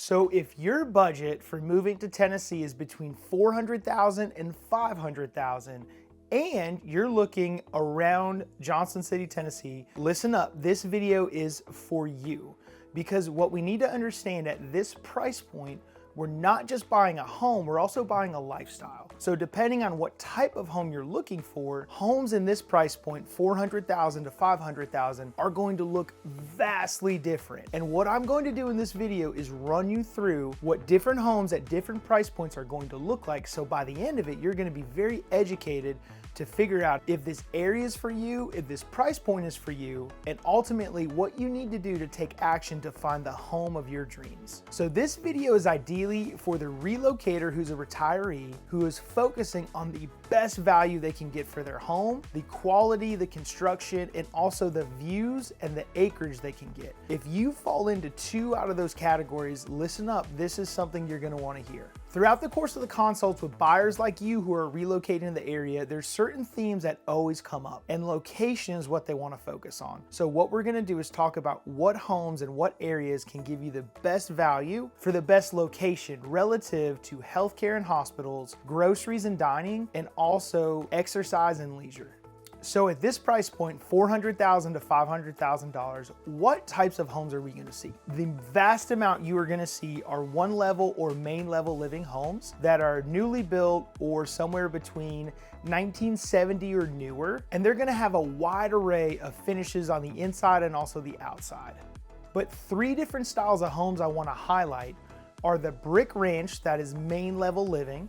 So if your budget for moving to Tennessee is between $400,000 and $500,000, and you're looking around Johnson City, Tennessee, listen up, this video is for you. Because what we need to understand at this price point, we're not just buying a home, we're also buying a lifestyle. So depending on what type of home you're looking for, homes in this price point, $400,000 to $500,000, are going to look vastly different. And what I'm going to do in this video is run you through what different homes at different price points are going to look like. So by the end of it, you're going to be very educated to figure out if this area is for you, if this price point is for you, and ultimately what you need to do to take action to find the home of your dreams. So this video is ideally for the relocator who's a retiree who is focusing on the best value they can get for their home, the quality, the construction, and also the views and the acreage they can get. If you fall into two out of those categories, listen up, this is something you're gonna wanna hear. Throughout the course of the consults with buyers like you who are relocating in the area, there's certain themes that always come up, and location is what they want to focus on. So what we're going to do is talk about what homes and what areas can give you the best value for the best location relative to healthcare and hospitals, groceries and dining, and also exercise and leisure. So at this price point, $400,000 to $500,000, what types of homes are we gonna see? The vast amount you are gonna see are one level or main level living homes that are newly built or somewhere between 1970 or newer, and they're gonna have a wide array of finishes on the inside and also the outside. But three different styles of homes I wanna highlight are the brick ranch, that is main level living.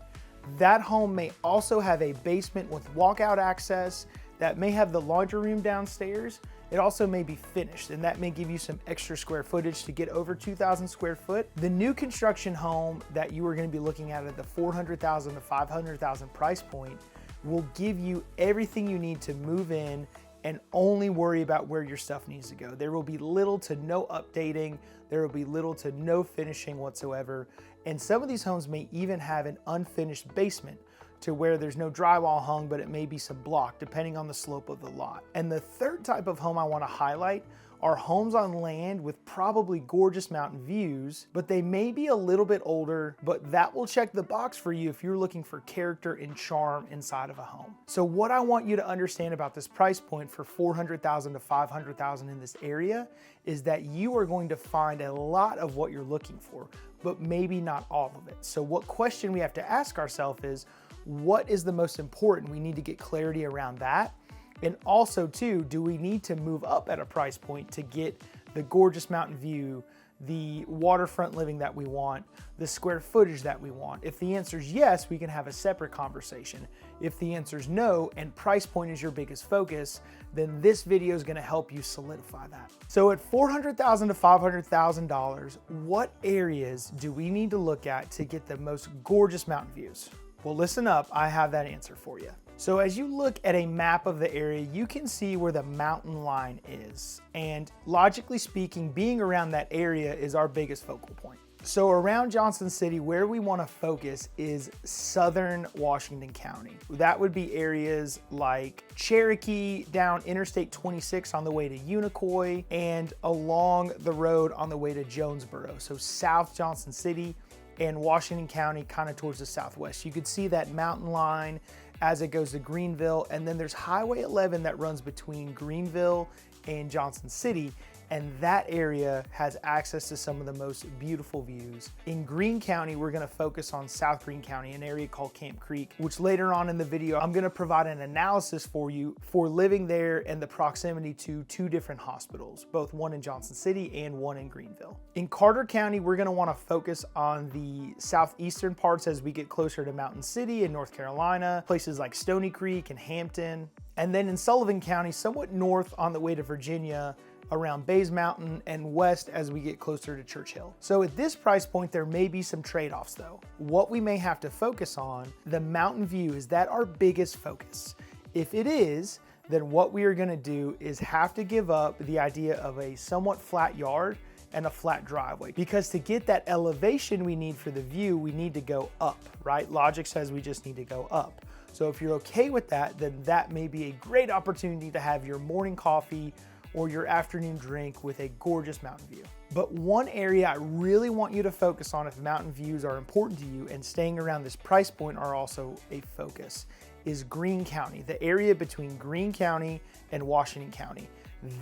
That home may also have a basement with walkout access, that may have the laundry room downstairs. It also may be finished, and that may give you some extra square footage to get over 2,000 square foot. The new construction home that you are going to be looking at the $400,000 to $500,000 price point will give you everything you need to move in and only worry about where your stuff needs to go. There will be little to no updating. There will be little to no finishing whatsoever. And some of these homes may even have an unfinished basement, to where there's no drywall hung, but it may be some block depending on the slope of the lot. And the third type of home I want to highlight are homes on land with probably gorgeous mountain views, but they may be a little bit older, but that will check the box for you if you're looking for character and charm inside of a home. So what I want you to understand about this price point for $400,000 to $500,000 in this area is that you are going to find a lot of what you're looking for, but maybe not all of it. So what question we have to ask ourselves is, what is the most important? We need to get clarity around that. And also too, do we need to move up at a price point to get the gorgeous mountain view, the waterfront living that we want, the square footage that we want? If the answer is yes, we can have a separate conversation. If the answer is no, and price point is your biggest focus, then this video is gonna help you solidify that. So at $400,000 to $500,000, what areas do we need to look at to get the most gorgeous mountain views? Well, listen up, I have that answer for you. So as you look at a map of the area, you can see where the mountain line is. And logically speaking, being around that area is our biggest focal point. So around Johnson City, where we want to focus is southern Washington County. That would be areas like Cherokee, down Interstate 26 on the way to Unicoi, and along the road on the way to Jonesboro. So South Johnson City and Washington County, kind of towards the southwest. You could see that mountain line as it goes to Greenville, and then there's Highway 11 that runs between Greenville and Johnson City, and that area has access to some of the most beautiful views. In Greene County, we're gonna focus on South Greene County, an area called Camp Creek, which later on in the video, I'm gonna provide an analysis for you for living there and the proximity to two different hospitals, both one in Johnson City and one in Greenville. In Carter County, we're gonna wanna focus on the southeastern parts as we get closer to Mountain City in North Carolina, places like Stony Creek and Hampton. And then in Sullivan County, somewhat north on the way to Virginia, around Bays Mountain, and west as we get closer to Churchill. So at this price point, there may be some trade-offs though. What we may have to focus on, the mountain view, is that our biggest focus? If it is, then what we are gonna do is have to give up the idea of a somewhat flat yard and a flat driveway, because to get that elevation we need for the view, we need to go up, right? Logic says we just need to go up. So if you're okay with that, then that may be a great opportunity to have your morning coffee or your afternoon drink with a gorgeous mountain view. But one area I really want you to focus on if mountain views are important to you and staying around this price point are also a focus, is Greene County, the area between Greene County and Washington County.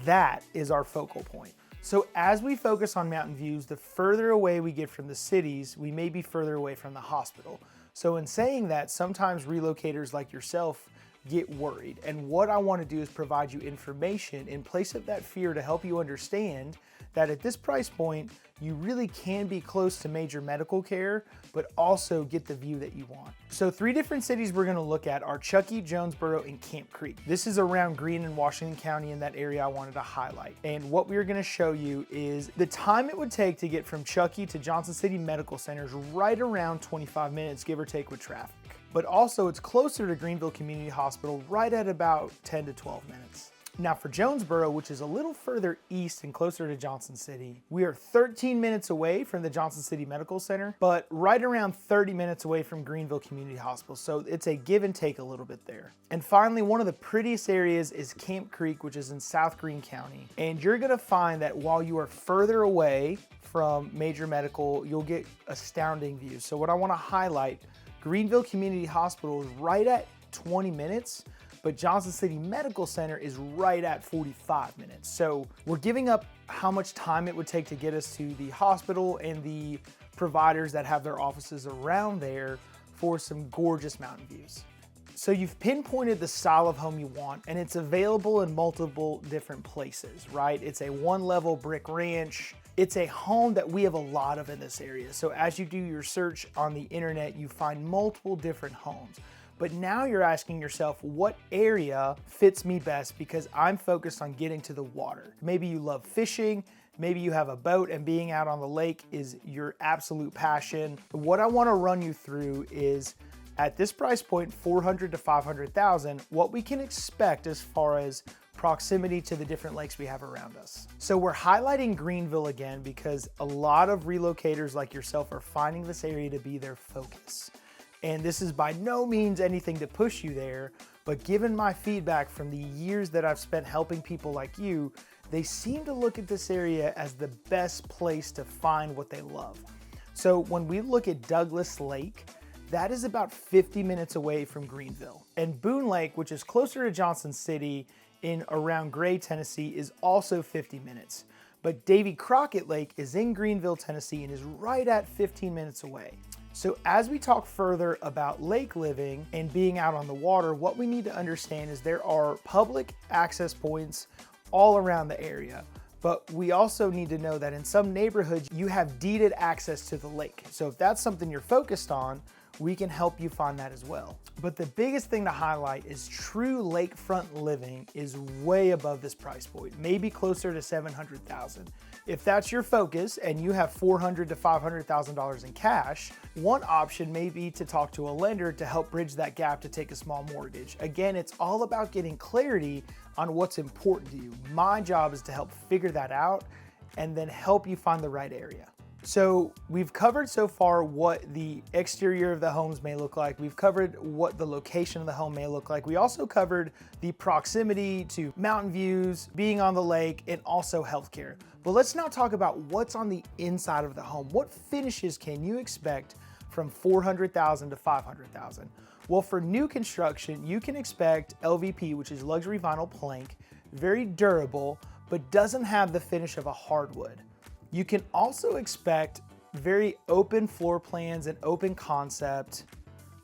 That is our focal point. So as we focus on mountain views, the further away we get from the cities, we may be further away from the hospital. So in saying that, sometimes relocators like yourself get worried. And what I want to do is provide you information in place of that fear to help you understand that at this price point, you really can be close to major medical care, but also get the view that you want. So 3 different cities we're gonna look at are Chuckey, Jonesboro, and Camp Creek. This is around Greene and Washington County in that area I wanted to highlight. And what we're gonna show you is the time it would take to get from Chuckey to Johnson City Medical Center is right around 25 minutes, give or take with traffic. But also it's closer to Greenville Community Hospital, right at about 10 to 12 minutes. Now for Jonesboro, which is a little further east and closer to Johnson City, we are 13 minutes away from the Johnson City Medical Center, but right around 30 minutes away from Greenville Community Hospital. So it's a give and take a little bit there. And finally, one of the prettiest areas is Camp Creek, which is in South Greene County. And you're gonna find that while you are further away from major medical, you'll get astounding views. So what I wanna highlight, Greenville Community Hospital is right at 20 minutes, but Johnson City Medical Center is right at 45 minutes. So we're giving up how much time it would take to get us to the hospital and the providers that have their offices around there for some gorgeous mountain views. So you've pinpointed the style of home you want, and it's available in multiple different places, right? It's a 1-level brick ranch. It's a home that we have a lot of in this area. So as you do your search on the internet, you find multiple different homes. But now you're asking yourself, what area fits me best because I'm focused on getting to the water? Maybe you love fishing, maybe you have a boat and being out on the lake is your absolute passion. What I wanna run you through is at this price point, 400 to 500,000, what we can expect as far as proximity to the different lakes we have around us. So we're highlighting Greenville again because a lot of relocators like yourself are finding this area to be their focus. And this is by no means anything to push you there, but given my feedback from the years that I've spent helping people like you, they seem to look at this area as the best place to find what they love. So when we look at Douglas Lake, that is about 50 minutes away from Greenville. And Boone Lake, which is closer to Johnson City in around Gray, Tennessee, is also 50 minutes. But Davy Crockett Lake is in Greenville, Tennessee, and is right at 15 minutes away. So as we talk further about lake living and being out on the water, what we need to understand is there are public access points all around the area. But we also need to know that in some neighborhoods, you have deeded access to the lake. So if that's something you're focused on, we can help you find that as well. But the biggest thing to highlight is true lakefront living is way above this price point, maybe closer to 700,000. If that's your focus and you have $400,000 to $500,000 in cash, one option may be to talk to a lender to help bridge that gap to take a small mortgage. Again, it's all about getting clarity on what's important to you. My job is to help figure that out and then help you find the right area. So we've covered so far what the exterior of the homes may look like. We've covered what the location of the home may look like. We also covered the proximity to mountain views, being on the lake, and also healthcare. But let's now talk about what's on the inside of the home. What finishes can you expect from 400,000 to 500,000? Well, for new construction, you can expect LVP, which is luxury vinyl plank, very durable, but doesn't have the finish of a hardwood. You can also expect very open floor plans and open concept.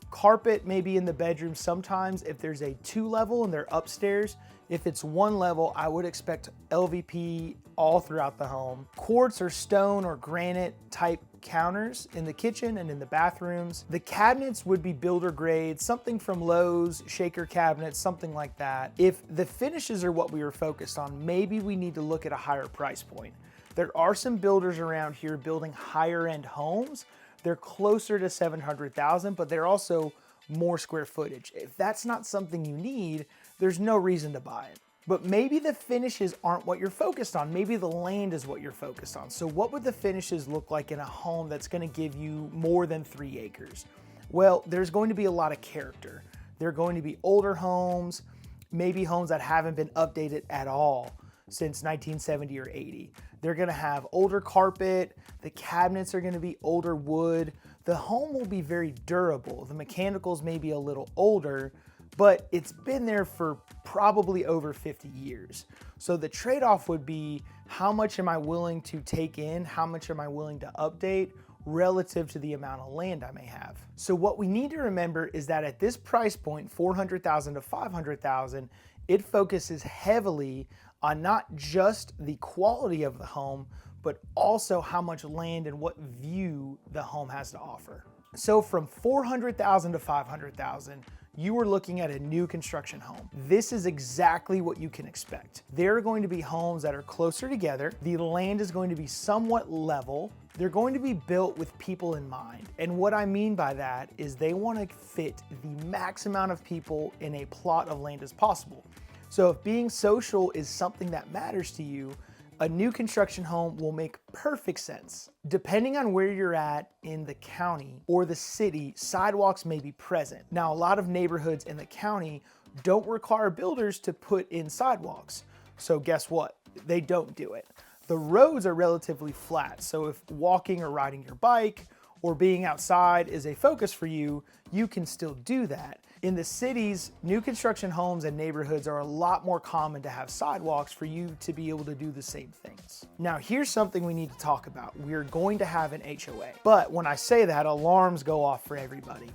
Carpet maybe in the bedroom sometimes if there's a 2-level and they're upstairs. If it's 1 level, I would expect LVP all throughout the home. Quartz or stone or granite type counters in the kitchen and in the bathrooms. The cabinets would be builder grade, something from Lowe's, shaker cabinets, something like that. If the finishes are what we were focused on, maybe we need to look at a higher price point. There are some builders around here building higher end homes. They're closer to 700,000, but they're also more square footage. If that's not something you need, there's no reason to buy it. But maybe the finishes aren't what you're focused on. Maybe the land is what you're focused on. So what would the finishes look like in a home that's gonna give you more than 3 acres? Well, there's going to be a lot of character. They're going to be older homes, maybe homes that haven't been updated at all. since 1970 or 80. They're gonna have older carpet, the cabinets are gonna be older wood, the home will be very durable. The mechanicals may be a little older, but it's been there for probably over 50 years. So the trade-off would be, how much am I willing to take in? How much am I willing to update relative to the amount of land I may have? So what we need to remember is that at this price point, 400,000 to 500,000, it focuses heavily on not just the quality of the home, but also how much land and what view the home has to offer. So from 400,000 to 500,000, you are looking at a new construction home. This is exactly what you can expect. There are going to be homes that are closer together. The land is going to be somewhat level. They're going to be built with people in mind. And what I mean by that is they want to fit the max amount of people in a plot of land as possible. So if being social is something that matters to you, a new construction home will make perfect sense. Depending on where you're at in the county or the city, sidewalks may be present. Now, a lot of neighborhoods in the county don't require builders to put in sidewalks. So guess what? They don't do it. The roads are relatively flat. So if walking or riding your bike or being outside is a focus for you, you can still do that. In the cities, new construction homes and neighborhoods are a lot more common to have sidewalks for you to be able to do the same things. Now, here's something we need to talk about. We're going to have an HOA, but when I say that, alarms go off for everybody.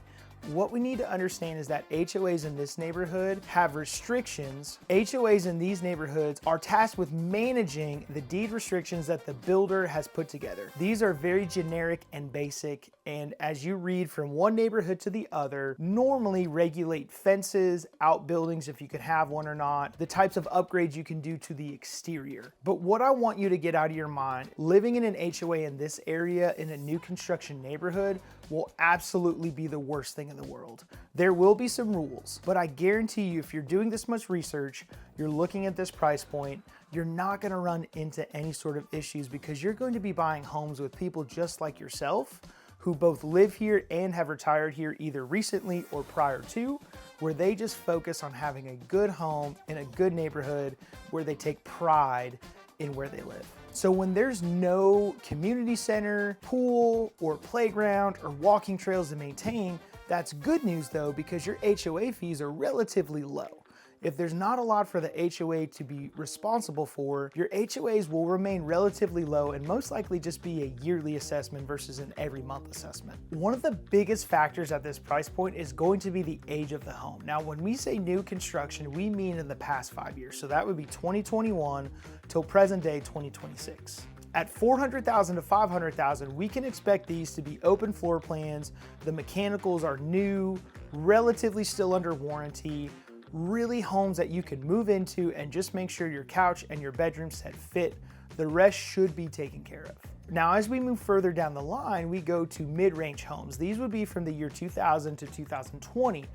What we need to understand is that HOAs in this neighborhood have restrictions. HOAs in these neighborhoods are tasked with managing the deed restrictions that the builder has put together. These are very generic and basic, and as you read from one neighborhood to the other, normally regulate fences, outbuildings if you could have one or not, the types of upgrades you can do to the exterior. But what I want you to get out of your mind, living in an HOA in this area in a new construction neighborhood will absolutely be the worst thing in the world. There will be some rules, but I guarantee you, if you're doing this much research, you're looking at this price point, you're not gonna run into any sort of issues because you're going to be buying homes with people just like yourself who both live here and have retired here either recently or prior to, where they just focus on having a good home in a good neighborhood where they take pride in where they live. So when there's no community center, pool, or playground, or walking trails to maintain, that's good news though, because your HOA fees are relatively low. If there's not a lot for the HOA to be responsible for, your HOAs will remain relatively low and most likely just be a yearly assessment versus an every month assessment. One of the biggest factors at this price point is going to be the age of the home. Now, when we say new construction, we mean in the past 5 years. So that would be 2021 till present day 2026. At 400,000 to 500,000, we can expect these to be open floor plans. The mechanicals are new, relatively still under warranty, really homes that you can move into and just make sure your couch and your bedroom set fit. The rest should be taken care of. Now, as we move further down the line, we go to mid-range homes. These would be from the year 2000 to 2020.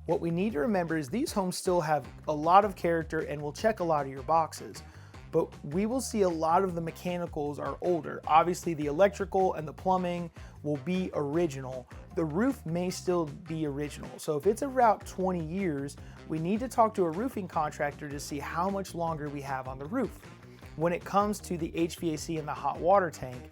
What we need to remember is these homes still have a lot of character and will check a lot of your boxes, but we will see a lot of the mechanicals are older. Obviously, the electrical and the plumbing will be original. The roof may still be original. So if it's about 20 years, we need to talk to a roofing contractor to see how much longer we have on the roof. When it comes to the HVAC and the hot water tank,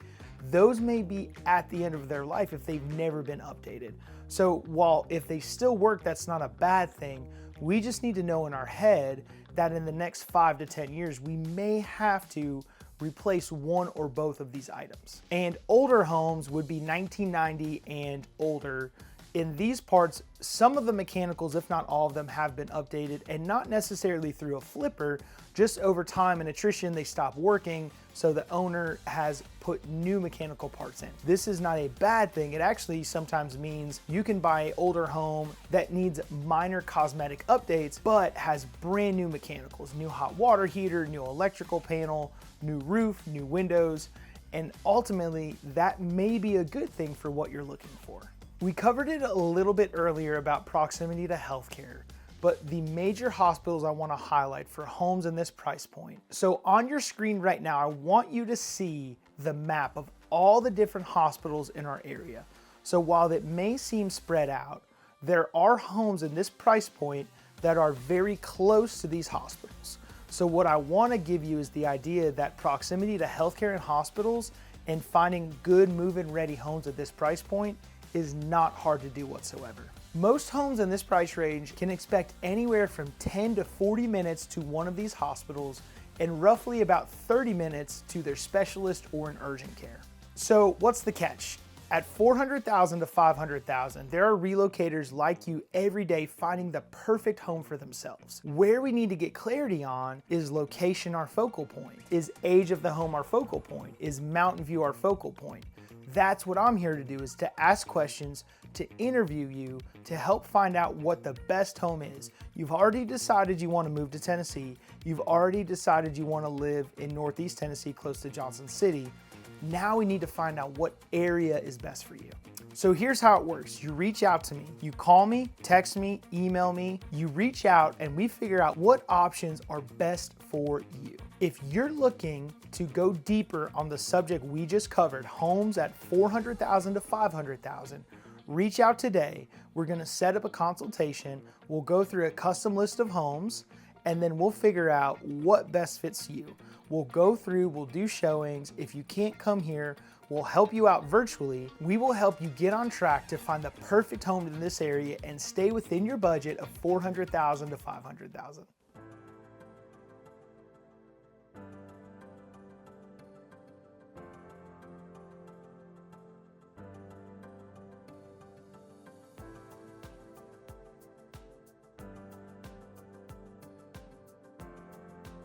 those may be at the end of their life if they've never been updated. So while if they still work, that's not a bad thing, we just need to know in our head that in the next 5 to 10 years, we may have to replace one or both of these items. And older homes would be 1990 and older. In these parts, some of the mechanicals, if not all of them, have been updated, and not necessarily through a flipper, just over time and attrition, they stop working, so the owner has put new mechanical parts in. This is not a bad thing. It actually sometimes means you can buy an older home that needs minor cosmetic updates, but has brand new mechanicals, new hot water heater, new electrical panel, new roof, new windows, and ultimately that may be a good thing for what you're looking for. We covered it a little bit earlier about proximity to healthcare, but the major hospitals I want to highlight for homes in this price point. So on your screen right now, I want you to see the map of all the different hospitals in our area. So while it may seem spread out, there are homes in this price point that are very close to these hospitals. So what I want to give you is the idea that proximity to healthcare and hospitals and finding good move-in ready homes at this price point is not hard to do whatsoever. Most homes in this price range can expect anywhere from 10 to 40 minutes to one of these hospitals and roughly about 30 minutes to their specialist or an urgent care. So what's the catch? At $400,000 to $500,000, there are relocators like you every day finding the perfect home for themselves. Where we need to get clarity on is location our focal point, is age of the home our focal point, is mountain view our focal point. That's what I'm here to do, is to ask questions, to interview you, to help find out what the best home is. You've already decided you want to move to Tennessee. You've already decided you want to live in Northeast Tennessee close to Johnson City. Now we need to find out what area is best for you. So here's how it works. You reach out to me. You call me, text me, email me. You reach out and we figure out what options are best for you. If you're looking to go deeper on the subject we just covered, homes at $400,000 to $500,000, reach out today. We're gonna set up a consultation. We'll go through a custom list of homes and then we'll figure out what best fits you. We'll go through, we'll do showings. If you can't come here, we'll help you out virtually. We will help you get on track to find the perfect home in this area and stay within your budget of $400,000 to $500,000.